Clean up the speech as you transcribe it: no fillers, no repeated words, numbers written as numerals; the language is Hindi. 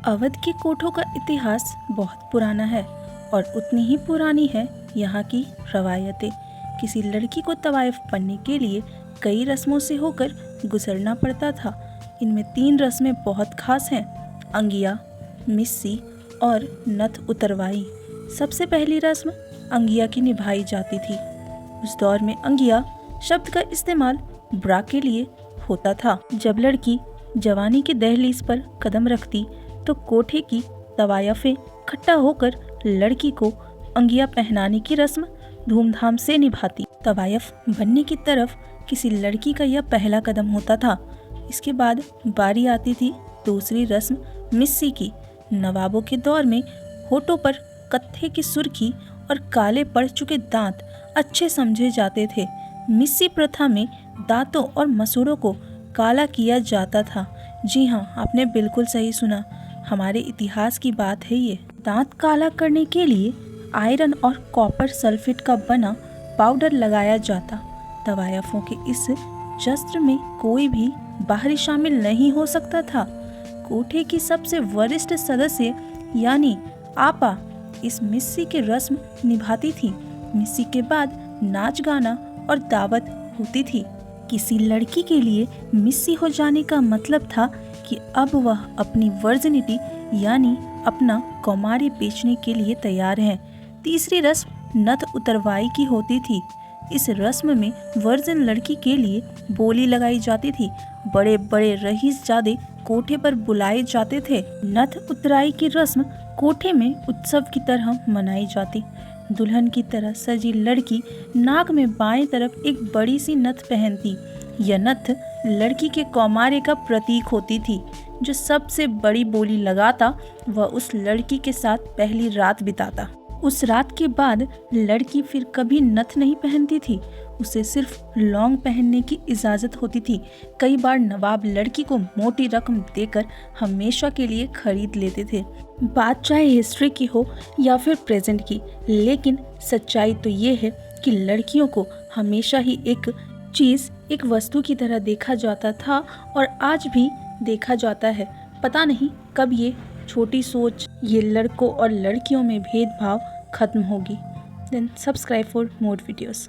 अवध के कोठों का इतिहास बहुत पुराना है और उतनी ही पुरानी है यहाँ की रवायतें। किसी लड़की को तवाइफ बनने के लिए कई रस्मों से होकर गुजरना पड़ता था। इनमें 3 रस्में बहुत खास हैं: अंगिया, मिस्सी और नथ उतरवाई। सबसे पहली रस्म अंगिया की निभाई जाती थी। उस दौर में अंगिया शब्द का इस्तेमाल ब्रा के लिए होता था। जब लड़की जवानी की दहलीज पर कदम रखती तो कोठे की तवायफें इकट्ठा होकर लड़की को अंगिया पहनाने की रस्म धूमधाम से निभाती। तवायफ बनने की तरफ किसी लड़की का यह पहला कदम होता था। इसके बाद बारी आती थी दूसरी रस्म मिस्सी की। नवाबों के दौर में होठों पर कत्थे की सुर्खी और काले पड़ चुके दांत अच्छे समझे जाते थे। मिस्सी प्रथा में दांतों और मसूड़ों को काला किया जाता था। जी हाँ, आपने बिल्कुल सही सुना, हमारे इतिहास की बात है ये। दांत काला करने के लिए आयरन और कॉपर सल्फेट का बना पाउडर लगाया जाता। तवायफों के इस जश्न में कोई भी बाहरी शामिल नहीं हो सकता था। कोठे की सबसे वरिष्ठ सदस्य यानी आपा इस मिस्सी की रस्म निभाती थी। मिस्सी के बाद नाच गाना और दावत होती थी। किसी लड़की के लिए मिस्सी हो जाने का मतलब था कि अब वह अपनी वर्जिनिटी यानी अपना कौमार्य बेचने के लिए तैयार है। तीसरी रस्म नथ उतरवाई की होती थी। इस रस्म में वर्जिन लड़की के लिए बोली लगाई जाती थी। बड़े बड़े रईसजादे कोठे पर बुलाए जाते थे। नथ उतराई की रस्म कोठे में उत्सव की तरह मनाई जाती। दुल्हन की तरह सजी लड़की नाक में बाएं तरफ एक बड़ी सी नथ पहनती। यह नथ लड़की के कौमार्य का प्रतीक होती थी। जो सबसे बड़ी बोली लगाता वह उस लड़की के साथ पहली रात बिताता। उस रात के बाद लड़की फिर कभी नथ नहीं पहनती थी। उसे सिर्फ लौंग पहनने की इजाज़त होती थी। कई बार नवाब लड़की को मोटी रकम देकर हमेशा के लिए खरीद लेते थे। बात चाहे हिस्ट्री की हो या फिर प्रेजेंट की, लेकिन सच्चाई तो ये है कि लड़कियों को हमेशा ही एक चीज़, एक वस्तु की तरह देखा जाता था और आज भी देखा जाता है। पता नहीं कब ये छोटी सोच, ये लड़कों और लड़कियों में भेदभाव खत्म होगी। Then subscribe for more videos.